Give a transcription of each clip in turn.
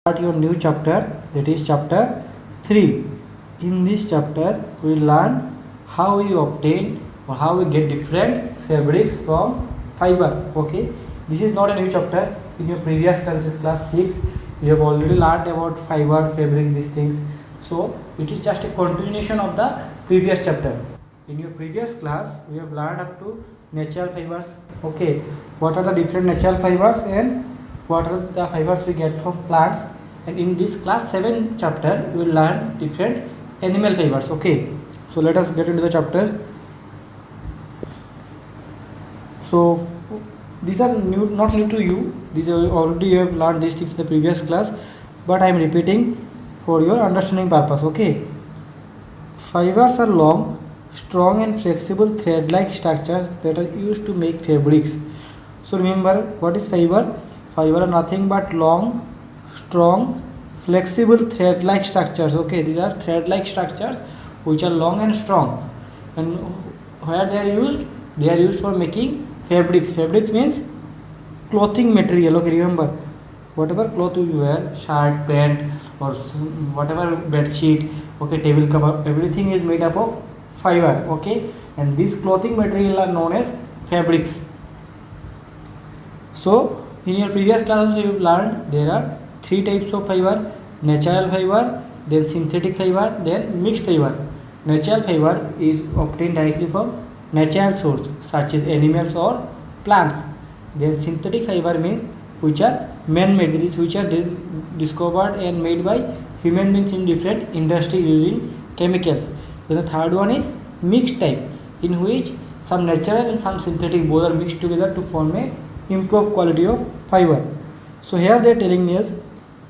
start your new chapter, that is chapter 3. In this chapter we learn how we obtain or how we get different fabrics from fiber. Okay, this is not a new chapter. In your previous class, it is class 6, you have already learned about fiber, fabric, these things. So it is just a continuation of the previous chapter. In your previous class we have learned up to natural fibers. Okay, what are the different natural fibers and what are the fibers we get from plants. And in this class 7 chapter we will learn different animal fibers. Okay, so let us get into the chapter. So these are new, not new to you, these are already you have learned these things in the previous class, but I am repeating for your understanding purpose. Okay, fibers are long, strong and flexible thread like structures that are used to make fabrics. So remember, what is fiber? Fiber are nothing but long, strong, flexible thread like structures. Okay, these are thread like structures which are long and strong, and where they are used? They are used for making fabrics. Fabrics means clothing material. Okay, remember, whatever cloth you wear, shirt, pant, or whatever bed sheet, okay, table cover, everything is made up of fiber. Okay, and these clothing material are known as fabrics. So in your previous classes you have learned there are three types of fiber: natural fiber, then synthetic fiber, then mixed fiber. Natural fiber is obtained directly from natural source such as animals or plants. Then synthetic fiber means which are man-made, that is which are discovered and made by human beings in different industries using chemicals. Then the third one is mixed type, in which some natural and some synthetic both are mixed together to form a improved quality of fiber. So here they are telling us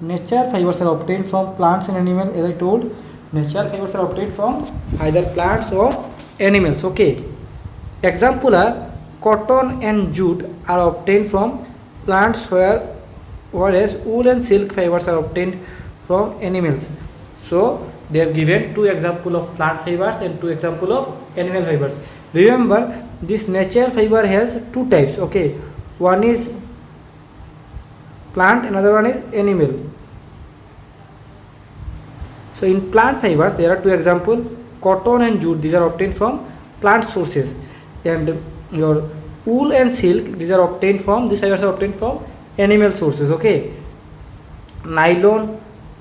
natural fibers are obtained from plants and animals. As I told, natural fibers are obtained from either plants or animals. Okay, example are cotton and jute are obtained from plants, whereas wool and silk fibers are obtained from animals. So they have given two example of plant fibers and two example of animal fibers. Remember, this natural fiber has two types. Okay, one is plant, another one is animal. So in plant fibers there are two examples, cotton and jute, these are obtained from plant sources, and your wool and silk, these fibers are obtained from animal sources. Okay, nylon,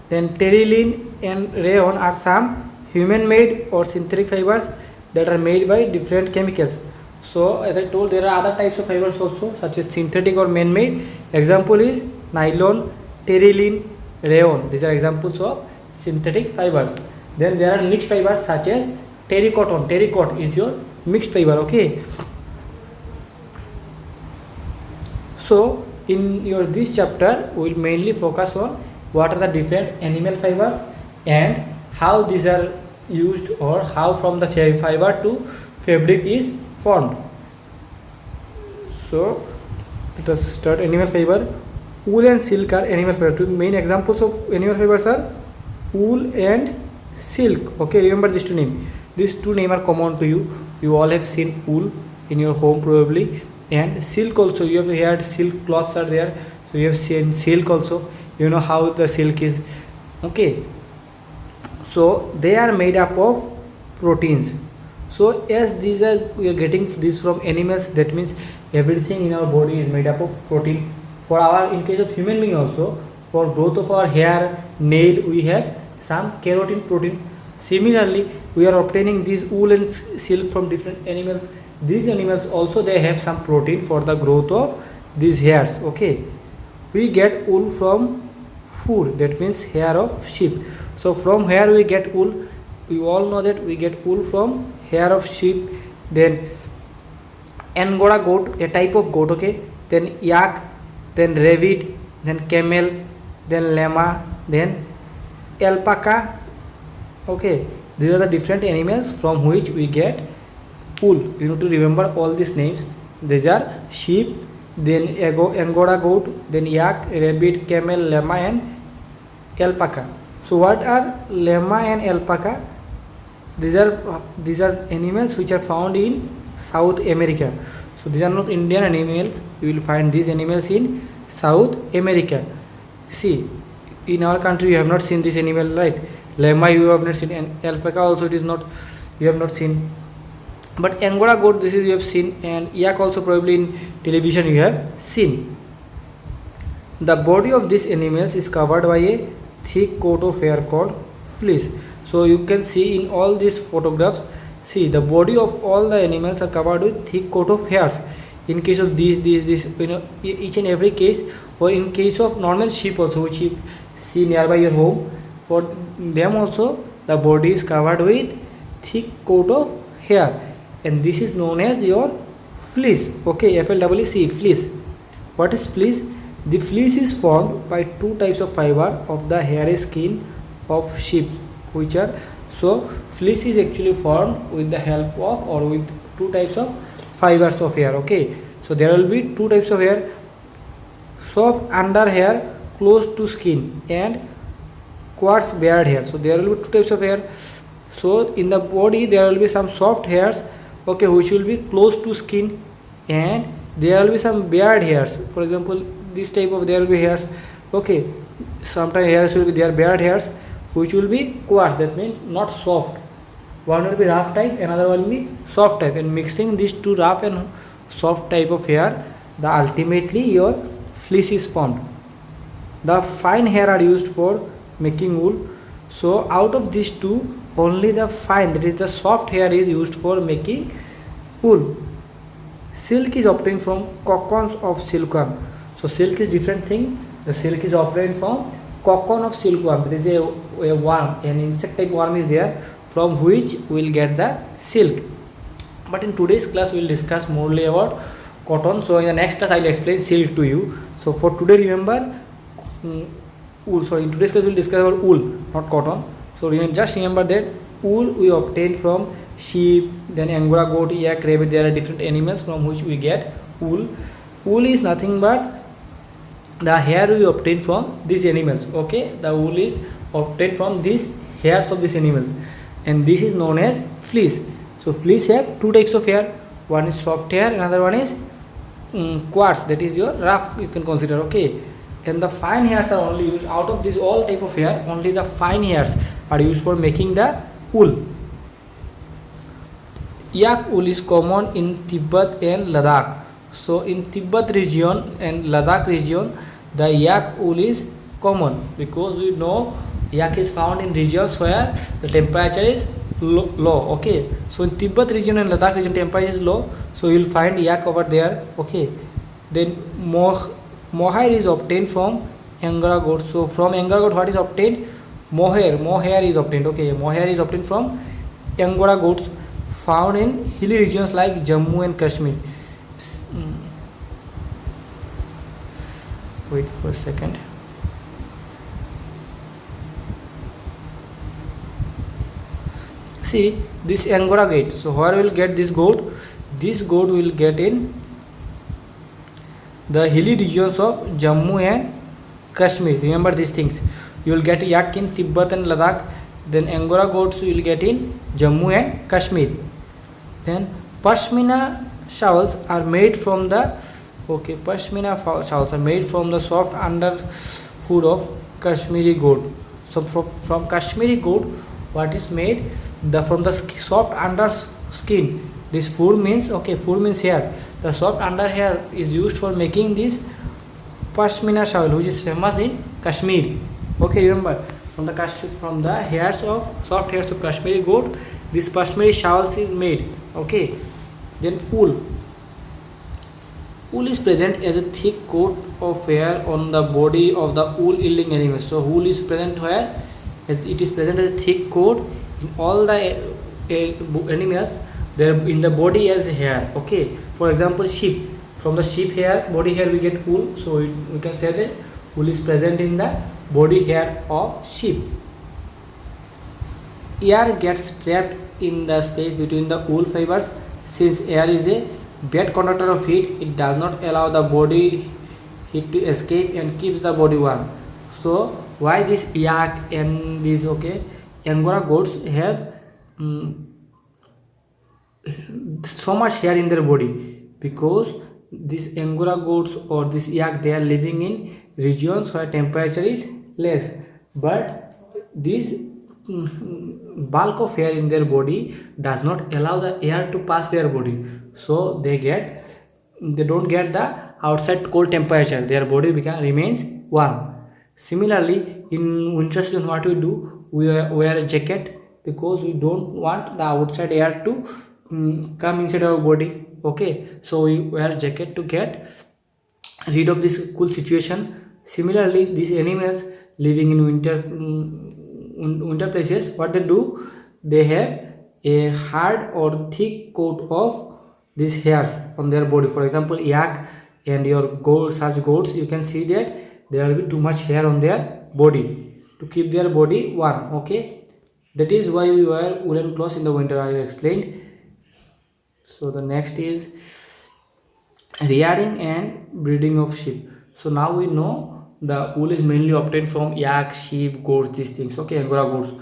then terylene and rayon are some human made or synthetic fibers that are made by different chemicals. So as I told, there are other types of fibers also, such as synthetic or man made. Example is nylon, terylene, rayon, these are examples of synthetic fibers. Then there are mixed fibers such as terracotta. Terracotta is your mixed fiber. Okay, so in your this chapter we will mainly focus on what are the different animal fibers and how these are used, or how from the fiber to fabric is formed. So let us start. Animal fiber. Wool and silk are animal fiber. Two main examples of animal fibers are wool and silk. Okay, remember these two names. These two names are common to you. You all have seen wool in your home probably, and silk also. You have heard silk cloths are there, so you have seen silk also. You know how the silk is. Okay, so they are made up of proteins. So as these are, we are getting this from animals, that means everything in our body is made up of protein. For our, in case of human being also, for growth of our hair, nail, we have some keratin protein. Similarly, we are obtaining these wool and silk from different animals. These animals also, they have some protein for the growth of these hairs. Okay, we get wool from food, that means hair of sheep. So from hair we get wool. We all know that we get wool from hair of sheep. Then angora goat, a type of goat. Okay, then yak, then rabbit, then camel, then llama, then alpaca. Okay, these are the different animals from which we get wool. You need to remember all these names. These are sheep, then angora goat, then yak, rabbit, camel, llama and alpaca. So what are llama and alpaca? These are animals which are found in South America. So these are not Indian animals. You will find these animals in South America. See, in our country you have not seen this animal, right? Llama you have not seen, and alpaca also it is not, you have not seen. But Angora goat, this is you have seen, and yak also probably in television you have seen. The body of these animals is covered by a thick coat of hair called fleece. So you can see in all these photographs, see the body of all the animals are covered with thick coat of hairs. In case of these, you know, each and every case, or in case of normal sheep also, which you see nearby your home, for them also the body is covered with thick coat of hair, and this is known as your fleece. Okay, FLEEC, fleece. What is fleece? The fleece is formed by two types of fiber of the hairy skin of sheep, which are, so fleece is actually formed with the help of, or with two types of fibers of hair. Okay, so there will be two types of hair: soft under hair close to skin, and quartz beard hair. So there will be two types of hair. So in the body there will be some soft hairs, okay, which will be close to skin, and there will be some beard hairs. For example, this type of there will be hairs, okay, sometimes hairs will be there, beard hairs, which will be quartz, that means not soft. One will be rough type, another will be soft type, and mixing these two rough and soft type of hair, the ultimately your fleece is formed. The fine hair are used for making wool. So out of these two, only the fine, that is the soft hair, is used for making wool. Silk is obtained from cocoons of silkworm. So silk is different thing. The silk is obtained from cocoon of silkworm. There is a worm, an insect type worm is there, from which we will get the silk. But in today's class we will discuss morely about cotton. So in the next class I will explain silk to you. So for today remember wool. So in today's class we will discuss about wool, not cotton. So just remember that wool we obtain from sheep, then Angora goat, yak, rabbit. There are different animals from which we get wool. Wool is nothing but the hair we obtain from these animals. Okay, the wool is obtained from these hairs of these animals, and this is known as fleece. So fleece have two types of hair. One is soft hair, another one is quartz, that is your rough, you can consider. Okay, and the fine hairs are only used, out of this all type of hair, only the fine hairs are used for making the wool. Yak wool is common in Tibet and Ladakh. So in Tibet region and Ladakh region, the yak wool is common, because we know yak is found in regions where the temperature is low. Okay, so in Tibet region and Ladakh region temperature is low, so you will find yak over there. Okay, then mohair is obtained from Angora goat. So from Angora goat what is obtained? Mohair is obtained. Okay, mohair is obtained from Angora goats, found in hilly regions like Jammu and Kashmir. Wait for a second. See this Angora goat. So where will get this goat? This goat will get in the hilly regions of Jammu and Kashmir. Remember these things. You will get yak in Tibet and Ladakh. Then Angora goats you will get in Jammu and Kashmir. Then Pashmina shawls are made from the Pashmina shawls are made from the soft underfoot of Kashmiri goat. So from Kashmiri goat, what is made? From the soft under skin. This food means hair. The soft under hair is used for making this Pashmina shawl, which is famous in Kashmir. Okay, remember from the hairs of soft hairs of Kashmiri goat, this Pashmina shawls is made. Okay, then wool. Wool is present as a thick coat of hair on the body of the wool yielding animal. So wool is present where? As it is present as a thick coat in all the animals. There in the body as hair. Okay, for example sheep. From the sheep hair, body hair we get wool. So we can say that wool is present in the body hair of sheep. Air gets trapped in the space between the wool fibers. Since air is a bad conductor of heat, it does not allow the body heat to escape and keeps the body warm. So why this yak and these Angora goats have so much hair in their body? Because these Angora goats or this yak, they are living in regions where temperature is less, but this bulk of air in their body does not allow the air to pass their body, so they don't get the outside cold temperature, their body remains warm. Similarly, in winter season, what we do, we wear a jacket because we don't want the outside air to come inside our body. Okay, so we wear jacket to get rid of this cool situation. Similarly, these animals living in winter places, what they do, they have a hard or thick coat of these hairs on their body. For example, yak and your goat, such goats, you can see that there will be too much hair on their body to keep their body warm. Okay, that is why we wear woolen clothes in the winter, I have explained. So the next is rearing and breeding of sheep. So now we know the wool is mainly obtained from yak, sheep, goats, these things. Okay, angora goats.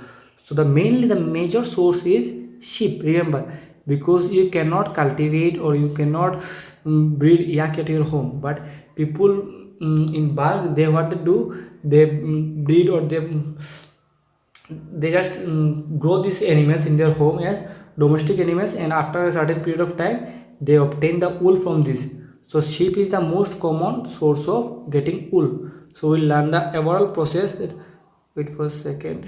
So the major source is sheep, remember, because you cannot cultivate or you cannot breed yak at your home, but people in bulk, they what they do, they breed or they just grow these animals in their home as domestic animals, and after a certain period of time they obtain the wool from this. So sheep is the most common source of getting wool. So we'll learn the overall process that, wait for a second.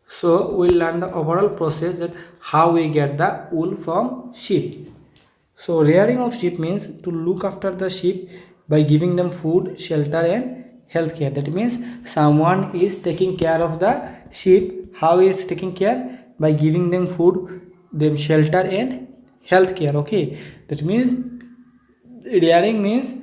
So we'll learn the overall process that how we get the wool from sheep. So rearing of sheep means to look after the sheep by giving them food, shelter and health care. That means someone is taking care of the sheep. How is taking care? By giving them food, them shelter and health care. Okay, that means rearing means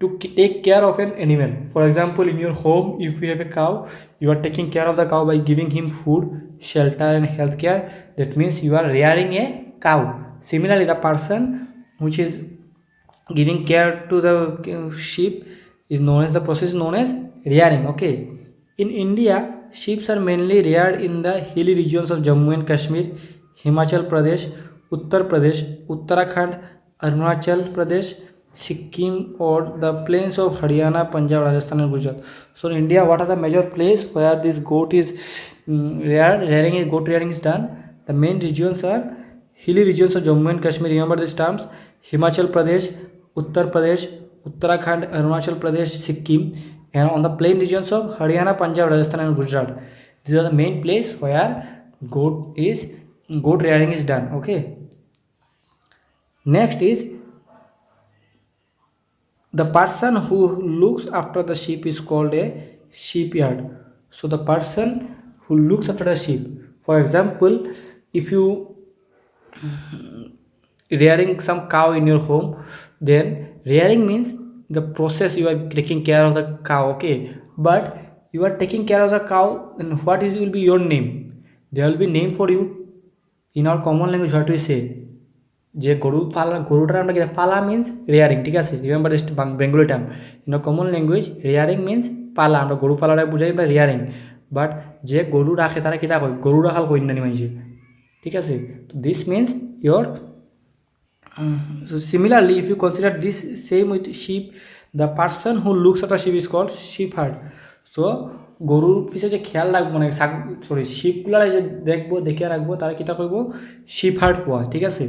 to take care of an animal. For example, in your home, if you have a cow, you are taking care of the cow by giving him food, shelter and health care. That means you are rearing a cow. Similarly, the person which is giving care to the sheep is known as, the process is known as rearing. Okay, in India, sheep are mainly reared in the hilly regions of Jammu and Kashmir, Himachal Pradesh, Uttar Pradesh, Uttarakhand, Arunachal Pradesh, Sikkim, or the plains of Haryana, Punjab, Rajasthan and Gujarat. So in India, what are the major places where this goat is reared? Goat rearing is done. The main regions are hilly regions of Jammu and Kashmir, remember these terms, Himachal Pradesh, Uttar Pradesh, Uttarakhand, Arunachal Pradesh, Sikkim, and on the plain regions of Haryana, Punjab, Rajasthan and Gujarat. These are the main places where goat rearing is done. Okay, next is the person who looks after the sheep is called a sheepyard. So the person who looks after the sheep, for example, if you rearing some cow in your home, then rearing means the process you are taking care of the cow. Okay, but you are taking care of the cow, then what is will be your name? There will be name for you. In our common language, what we say, যে গরুটার আমরা কি পালা means rearing, ঠিক আছে, remember this Bengali term. In common language rearing means পালা, আমরা গরু পালাটা বুঝাই বা রেয়ারিং, বাট যে গরু রাখে তারা কিতা কয়, গরু রাখাল কই না মাইছে, ঠিক আছে। তো this means your so similarly, if you consider this same with sheep, the person who looks after sheep is called shepherd. So গরুর পিছে যে খেয়াল রাখবো, মানে সরি শিপগুলার যে দেখবো, দেখে রাখবো, তারা কিতা কইব, shepherd কোয়া, ঠিক আছে।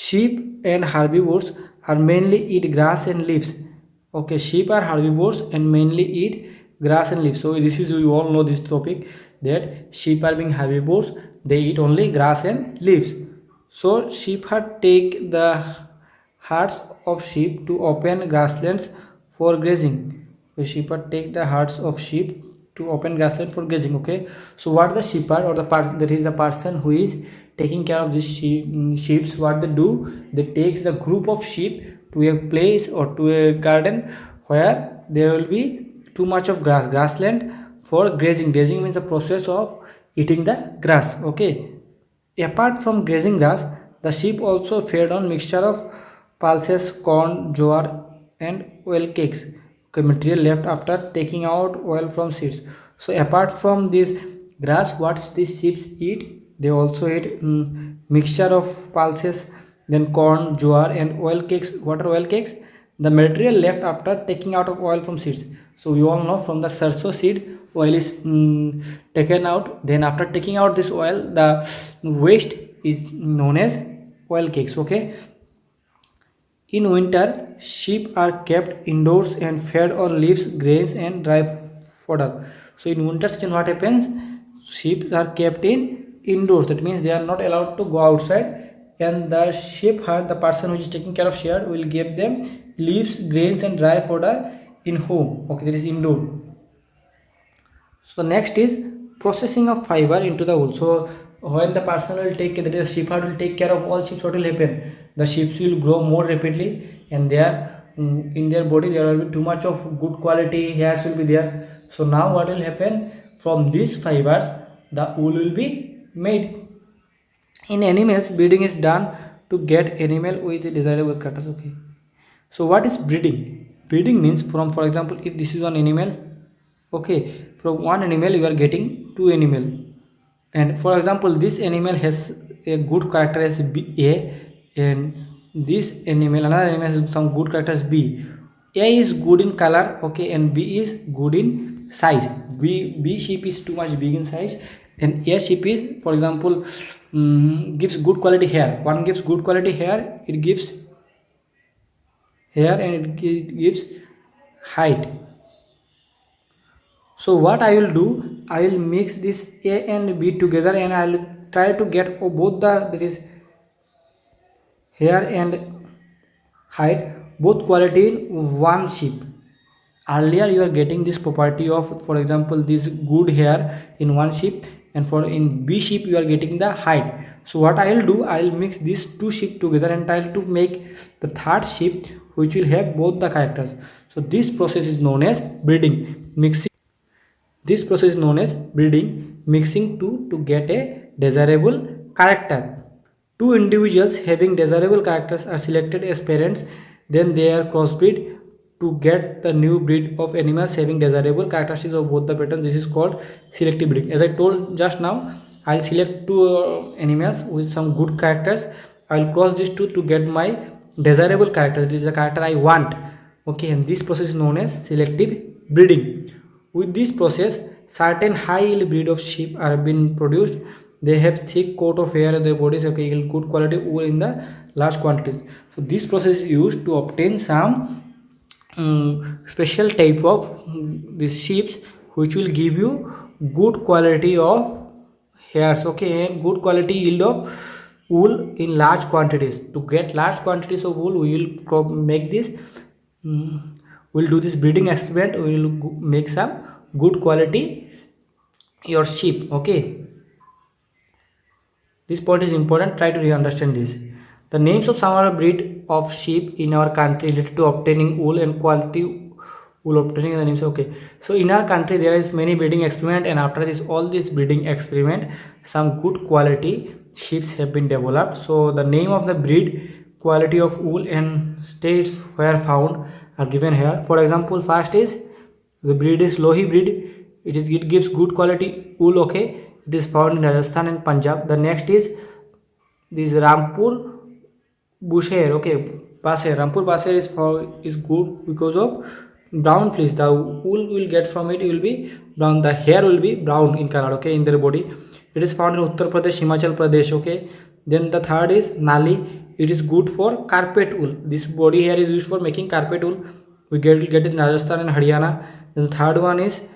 Sheep and herbivores are mainly eat grass and leaves. Okay, sheep are herbivores and mainly eat grass and leaves. So this is, we all know this topic, that sheep are being herbivores, they eat only grass and leaves. So shepherd take the herds of sheep to open grasslands for grazing. So shepherd take the herds of sheep to open grassland for grazing. Okay, so what the shepherd or the person, that is the person who is taking care of these sheep, what they do, they takes the group of sheep to a place or to a garden where there will be too much of grassland for grazing. Grazing means the process of eating the grass. Okay, apart from grazing grass, the sheep also fed on mixture of pulses, corn, jowar and oil cakes, okay, material left after taking out oil from seeds. So apart from this grass, what these sheep eat, they also eat mixture of pulses, then corn, jowar and oil cakes. What are oil cakes? The material left after taking out of oil from seeds. So we all know from the sarso seed oil is taken out, then after taking out this oil the waste is known as oil cakes. Okay, in winter sheep are kept indoors and fed on leaves, grains and dry fodder. So in winter season what happens, sheep are kept in indoors, that means they are not allowed to go outside, and the shepherd, the person who is taking care of sheep, will give them leaves, grains and dry fodder in home. Okay, that is indoor. So next is processing of fiber into the wool. So when the person will take, that is shepherd will take care of all sheep, what will happen, the sheep will grow more rapidly, and there in their body there will be too much of good quality hairs will be there. So now what will happen, from these fibers the wool will be made. In animals, breeding is done to get animal with desirable characters. Okay, so what is breeding? Breeding means from, for example, if this is one animal, okay, from one animal you are getting two animal, and for example this animal has a good character as A, and this animal, another animal has some good character as B. A is good in color, okay, and B is good in size. B sheep is too much big in size, and A sheep is, for example, gives good quality hair. One gives good quality hair, it gives hair and it gives height. So what I will do, I will mix this A and B together, and I will try to get both the, that is hair and height, both quality in one sheep. Earlier you are getting this property of, for example, this good hair in one sheep, and for in B sheep you are getting the height. So what I will do, I will mix these two sheep together and try to make the third sheep which will have both the characters. So this process is known as breeding, mixing. This process is known as breeding, mixing two to get a desirable character. Two individuals having desirable characters are selected as parents, then they are crossbreed to get the new breed of animals having desirable characteristics of both the parents. This is called selective breeding. As I told just now, I'll select two animals with some good characters. I'll cross these two to get my desirable character. This is the character I want. Okay, and this process is known as selective breeding. With this process, certain high yield breed of sheep are being produced. They have thick coat of hair on their bodies, okay, good quality wool in the large quantities. So this process is used to obtain some special type of these sheep which will give you good quality of hairs, okay, and good quality yield of wool in large quantities. To get large quantities of wool, we will make this we'll do this breeding experiment. We will make some good quality your sheep. Okay, this point is important, try to understand this. The names of some other breed of sheep in our country related to obtaining wool and quality wool obtaining the names. Okay, so in our country there is many breeding experiment, and after this all this breeding experiment some good quality sheep have been developed. So the name of the breed, quality of wool and states where found are given here. For example, first is the breed is Lohi breed. It gives good quality wool. Okay, it is found in Rajasthan and Punjab. The next is this Rampur Bushehr. Okay, Basher. Rampur Basher is good because of brown fleece. The wool will get from it will be brown. The hair will be brown in color. Okay, in their body. It is found in Uttar Pradesh, Himachal Pradesh. Okay. Then the third is Nali. It is good for carpet wool. This body hair is used for making carpet wool. We get it in Rajasthan and Haryana. Then the third one is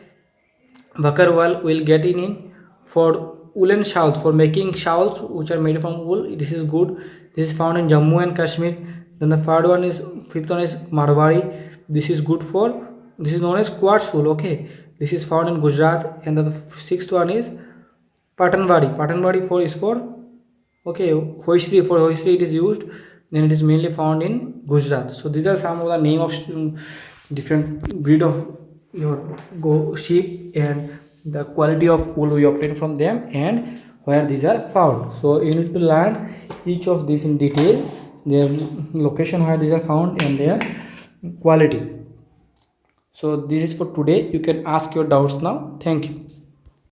Bakarwal. We'll get in for woolen shawls, for making shawls which are made from wool. This is good. This is found in Jammu and Kashmir. Then the fifth one is Marwari. This is good for, this is known as quartz wool. Okay, this is found in Gujarat. And the sixth one is Patanwadi. Patanwadi is for, okay, Hoisri. For Hoisri it is used. Then it is mainly found in Gujarat. So these are some of the name of different breed of your sheep and the quality of wool we obtain from them and where these are found. So you need to learn each of these in detail, their location where these are found and their quality. So this is for today. You can ask your doubts now. Thank you.